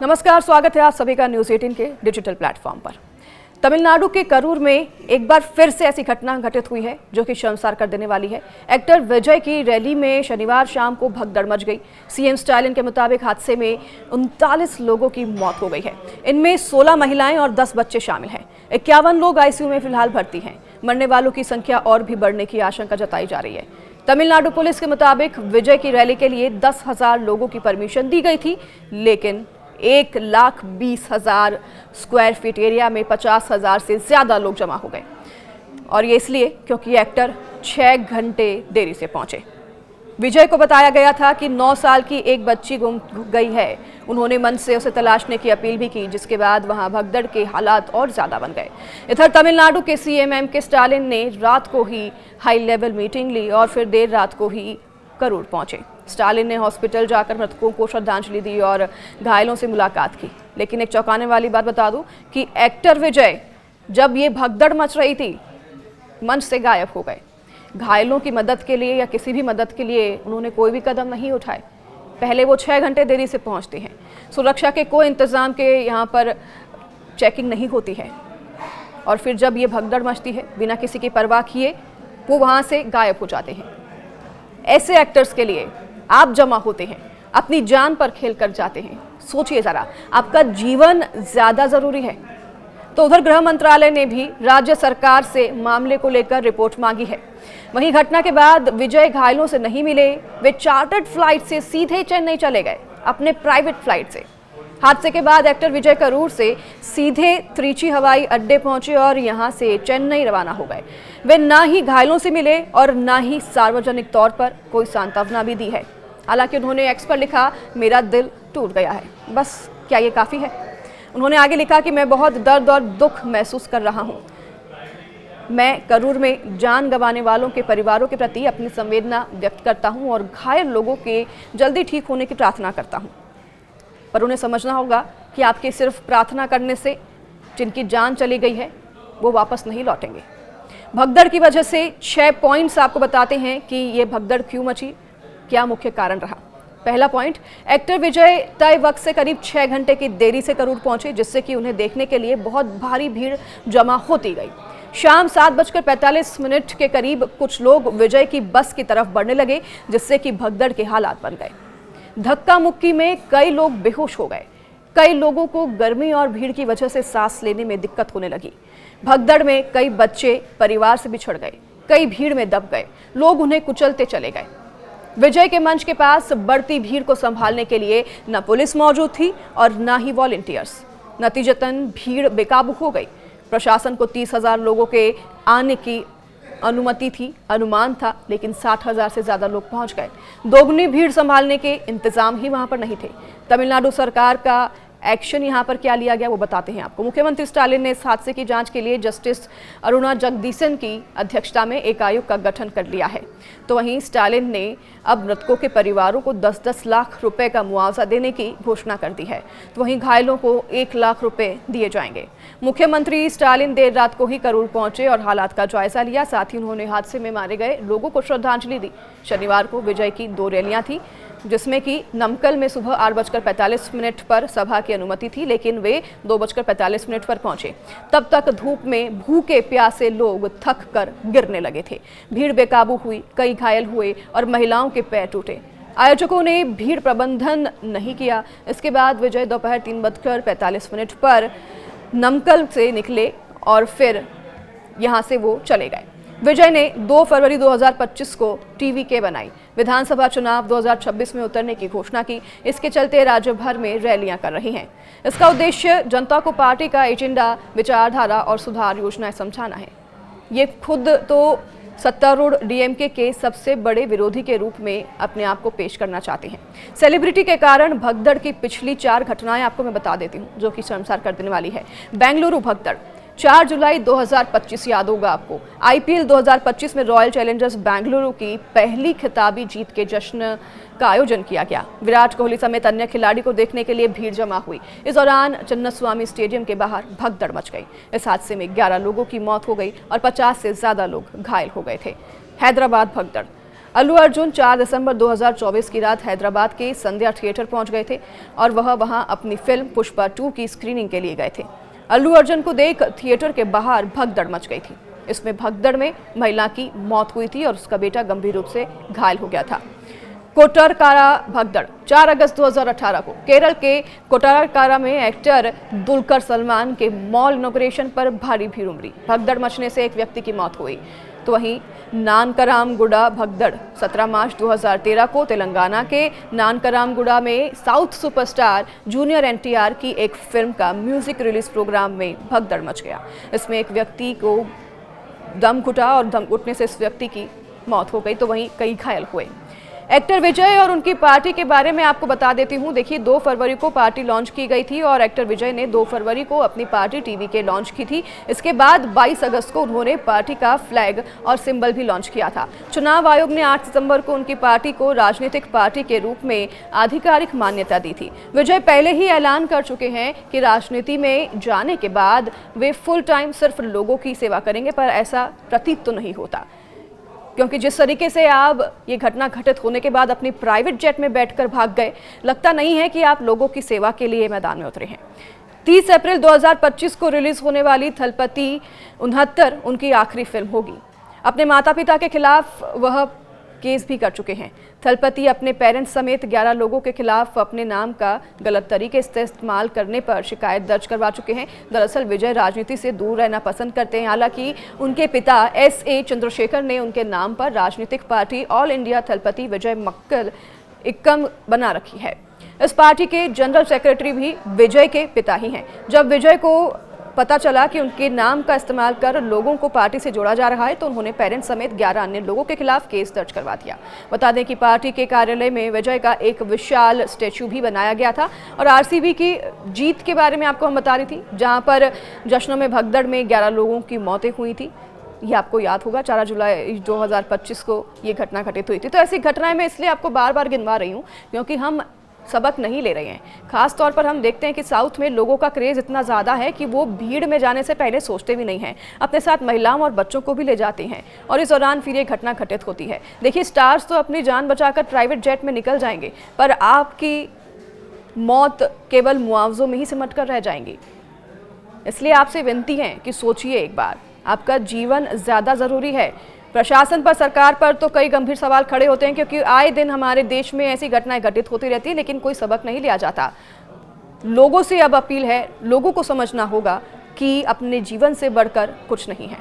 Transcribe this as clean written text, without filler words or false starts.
नमस्कार, स्वागत है आप सभी का न्यूज़ 18 के डिजिटल प्लेटफॉर्म पर। तमिलनाडु के करूर में एक बार फिर से ऐसी घटना घटित हुई है जो कि शर्मसार कर देने वाली है। एक्टर विजय की रैली में शनिवार शाम को भगदड़ मच गई। सीएम स्टालिन के मुताबिक हादसे में 39 लोगों की मौत हो गई है। इनमें 16 महिलाएं और 10 बच्चे शामिल हैं। 51 लोग आईसीयू में फिलहाल भर्ती हैं। मरने वालों की संख्या और भी बढ़ने की आशंका जताई जा रही है। तमिलनाडु पुलिस के मुताबिक विजय की रैली के लिए 10,000 लोगों की परमिशन दी गई थी, लेकिन 1,20,000 स्क्वायर फीट एरिया में 50,000 से ज्यादा लोग जमा हो गए। और ये इसलिए क्योंकि एक्टर 6 घंटे देरी से पहुंचे। विजय को बताया गया था कि 9 साल की एक बच्ची गुम गई है। उन्होंने मंच से उसे तलाशने की अपील भी की, जिसके बाद वहां भगदड़ के हालात और ज्यादा बन गए। इधर तमिलनाडु के सीएम एम.के. स्टालिन ने रात को ही हाई लेवल मीटिंग ली और फिर देर रात को ही करूर पहुंचे। स्टालिन ने हॉस्पिटल जाकर मृतकों को श्रद्धांजलि दी और घायलों से मुलाकात की। लेकिन एक चौंकाने वाली बात बता दूं कि एक्टर विजय जब ये भगदड़ मच रही थी, मंच से गायब हो गए। घायलों की मदद के लिए या किसी भी मदद के लिए उन्होंने कोई भी कदम नहीं उठाए। पहले वो 6 घंटे देरी से पहुंचते हैं। सुरक्षा के कोई इंतजाम के यहाँ पर चेकिंग नहीं होती है, और फिर जब ये भगदड़ मचती है बिना किसी की परवाह किए वो वहाँ से गायब हो जाते हैं। ऐसे एक्टर्स के लिए आप जमा होते हैं, अपनी जान पर खेल कर जाते हैं। सोचिए जरा, आपका जीवन ज्यादा जरूरी है। तो उधर गृह मंत्रालय ने भी राज्य सरकार से मामले को लेकर रिपोर्ट मांगी है। वहीं घटना के बाद विजय घायलों से नहीं मिले। वे चार्टर्ड फ्लाइट से सीधे चेन्नई चले गए, अपने प्राइवेट फ्लाइट से। हादसे के बाद एक्टर विजय करूर से सीधे त्रिची हवाई अड्डे पहुंचे और यहां से चेन्नई रवाना हो गए। वे ना ही घायलों से मिले और ना ही सार्वजनिक तौर पर कोई सांत्वना भी दी है। हालांकि उन्होंने एक्स पर लिखा, मेरा दिल टूट गया है। बस क्या ये काफ़ी है? उन्होंने आगे लिखा कि मैं बहुत दर्द और दुख महसूस कर रहा हूँ। मैं करूर में जान गंवाने वालों के परिवारों के प्रति अपनी संवेदना व्यक्त करता हूँ और घायल लोगों के जल्दी ठीक होने की प्रार्थना करता हूँ। पर उन्हें समझना होगा कि आपके सिर्फ प्रार्थना करने से जिनकी जान चली गई है वो वापस नहीं लौटेंगे। भगदड़ की वजह से 6 पॉइंट्स आपको बताते हैं कि ये भगदड़ क्यों मची, क्या मुख्य कारण रहा। पहला पॉइंट, एक्टर विजय तय वक्त से करीब 6 घंटे की देरी से करूर पहुंचे, जिससे कि उन्हें देखने के लिए बहुत भारी भीड़ जमा होती गई। शाम 7:45 के करीब कुछ लोग विजय की बस की तरफ बढ़ने लगे, जिससे कि भगदड़ के हालात बन गए। धक्का मुक्की में कई लोग बेहोश हो गए। कई लोगों को गर्मी और भीड़ की वजह से सांस लेने में दिक्कत होने लगी। भगदड़ में कई बच्चे परिवार से बिछड़ गए, कई भीड़ में दब गए। लोग उन्हें कुचलते चले गए। विजय के मंच के पास बढ़ती भीड़ को संभालने के लिए न पुलिस मौजूद थी और न ही वॉलंटियर्स। नतीजतन भीड़ बेकाबू हो गई। प्रशासन को 30,000 लोगों के आने की अनुमति थी, अनुमान था, लेकिन 60,000 से ज्यादा लोग पहुंच गए। दोगुनी भीड़ संभालने के इंतजाम ही वहां पर नहीं थे। तमिलनाडु सरकार का एक्शन यहाँ पर क्या लिया गया वो बताते हैं आपको। मुख्यमंत्री स्टालिन ने इस हादसे की जांच के लिए जस्टिस अरुणा जगदीशन की अध्यक्षता में एक आयोग का गठन कर लिया है। तो वहीं स्टालिन ने अब मृतकों के परिवारों को 10-10 लाख रुपए का मुआवजा देने की घोषणा कर दी है। तो वहीं घायलों को 1 लाख रुपए दिए जाएंगे। मुख्यमंत्री स्टालिन देर रात को ही करूर पहुंचे और हालात का जायजा लिया। साथ ही उन्होंने हादसे में मारे गए लोगों को श्रद्धांजलि दी। शनिवार को विजय की 2 रैलियां थी, जिसमें कि नमक्कल में सुबह 8:45 पर सभा की अनुमति थी, लेकिन वे 2:45 पर पहुंचे। तब तक धूप में भूखे प्यासे लोग थक कर गिरने लगे थे। भीड़ बेकाबू हुई, कई घायल हुए और महिलाओं के पैर टूटे। आयोजकों ने भीड़ प्रबंधन नहीं किया। इसके बाद विजय दोपहर 3:45 पर नमक्कल से निकले और फिर यहां से वो चले गए। विजय ने 2 फरवरी 2025 को टीवीके बनाई। विधानसभा चुनाव 2026 में उतरने की घोषणा की। इसके चलते राज्य भर में रैलियां कर रही हैं। इसका उद्देश्य जनता को पार्टी का एजेंडा, विचारधारा और सुधार योजनाएं समझाना है। ये खुद तो सत्तारूढ़ डीएमके के सबसे बड़े विरोधी के रूप में अपने आप को पेश करना चाहते हैं। सेलिब्रिटी के कारण भगदड़ की पिछली 4 घटनाएं आपको मैं बता देती हूं, जो कि शर्मसार कर देने वाली है। बेंगलुरु भगदड़ 4 जुलाई 2025 याद होगा आपको। आईपीएल 2025 में रॉयल चैलेंजर्स बेंगलुरु की पहली खिताबी जीत के जश्न का आयोजन किया गया। विराट कोहली समेत अन्य खिलाड़ी को देखने के लिए भीड़ जमा हुई। इस दौरान चिन्नास्वामी स्टेडियम के बाहर भगदड़ मच गई। इस हादसे में 11 लोगों की मौत हो गई और 50 से ज्यादा लोग घायल हो गए थे। हैदराबाद भगदड़ अल्लू अर्जुन 4 दिसंबर 2024 की रात हैदराबाद के संध्या थिएटर पहुंच गए थे और वह वहां अपनी फिल्म पुष्पा 2 की स्क्रीनिंग के लिए गए थे। अल्लू अर्जुन को देख थिएटर के बाहर भगदड़ मच गई थी। इसमें भगदड़ में महिला की मौत हुई थी और उसका बेटा गंभीर रूप से घायल हो गया था। कोट्टारकारा भगदड़ 4 अगस्त 2018 को केरल के कोट्टारकारा में एक्टर दुलकर सलमान के मॉल इनॉग्रेशन पर भारी भीड़ उमड़ी। भगदड़ मचने से एक व्यक्ति की मौत हुई। तो वहीं नानकरामगुड़ा भगदड़ 17 मार्च 2013 को तेलंगाना के नानकरामगुड़ा में साउथ सुपरस्टार जूनियर एनटीआर की एक फिल्म का म्यूजिक रिलीज प्रोग्राम में भगदड़ मच गया। इसमें एक व्यक्ति को दम घुटा और दम घुटने से इस व्यक्ति की मौत हो गई, तो वहीं कई घायल हुए। एक्टर विजय और उनकी पार्टी के बारे में आपको बता देती हूँ। देखिए 2 फरवरी को पार्टी लॉन्च की गई थी और एक्टर विजय ने 2 फरवरी को अपनी पार्टी टीवी के लॉन्च की थी। इसके बाद 22 अगस्त को उन्होंने पार्टी का फ्लैग और सिंबल भी लॉन्च किया था। चुनाव आयोग ने 8 सितंबर को उनकी पार्टी को राजनीतिक पार्टी के रूप में आधिकारिक मान्यता दी थी। विजय पहले ही ऐलान कर चुके हैं कि राजनीति में जाने के बाद वे फुल टाइम सिर्फ लोगों की सेवा करेंगे, पर ऐसा प्रतीत तो नहीं होता, क्योंकि जिस तरीके से आप ये घटना घटित होने के बाद अपनी प्राइवेट जेट में बैठकर भाग गए, लगता नहीं है कि आप लोगों की सेवा के लिए मैदान में उतरे हैं। 30 अप्रैल 2025 को रिलीज होने वाली थलपति 69 उनकी आखिरी फिल्म होगी। अपने माता पिता के खिलाफ वह केस भी कर चुके हैं। थलपति अपने पेरेंट्स समेत 11 लोगों के खिलाफ अपने नाम का गलत तरीके से इस्तेमाल करने पर शिकायत दर्ज करवा चुके हैं। दरअसल विजय राजनीति से दूर रहना पसंद करते हैं। हालांकि उनके पिता SA चंद्रशेखर ने उनके नाम पर राजनीतिक पार्टी ऑल इंडिया थलपति विजय मक्कल इक्कम बना रखी है। इस पार्टी के जनरल सेक्रेटरी भी विजय के पिता ही हैं। जब विजय को पता चला कि उनके नाम का इस्तेमाल कर लोगों को पार्टी से जोड़ा जा रहा है, तो उन्होंने पेरेंट्स समेत 11 अन्य लोगों के खिलाफ केस दर्ज करवा दिया। बता दें कि पार्टी के कार्यालय में विजय का एक विशाल स्टैचू भी बनाया गया था। और RCB की जीत के बारे में आपको हम बता रही थी, जहां पर जश्नों में भगदड़ में 11 लोगों की मौतें हुई थी। ये आपको याद होगा 4 जुलाई 2025 को ये घटना घटित हुई थी। तो ऐसी घटनाएं मैं इसलिए आपको बार बार गिनवा रही हूँ क्योंकि हम सबक नहीं ले रहे हैं। खास तौर पर हम देखते हैं कि साउथ में लोगों का क्रेज इतना ज़्यादा है कि वो भीड़ में जाने से पहले सोचते भी नहीं हैं, अपने साथ महिलाओं और बच्चों को भी ले जाते हैं और इस दौरान फिर ये घटना घटित होती है। देखिए स्टार्स तो अपनी जान बचाकर प्राइवेट जेट में निकल जाएंगे, पर आपकी मौत केवल मुआवजों में ही सिमट कर रह जाएंगी। इसलिए आपसे विनती है कि सोचिए एक बार, आपका जीवन ज़्यादा ज़रूरी है। प्रशासन पर, सरकार पर तो कई गंभीर सवाल खड़े होते हैं क्योंकि आए दिन हमारे देश में ऐसी घटनाएं घटित होती रहती है, लेकिन कोई सबक नहीं लिया जाता। लोगों से अब अपील है, लोगों को समझना होगा कि अपने जीवन से बढ़कर कुछ नहीं है।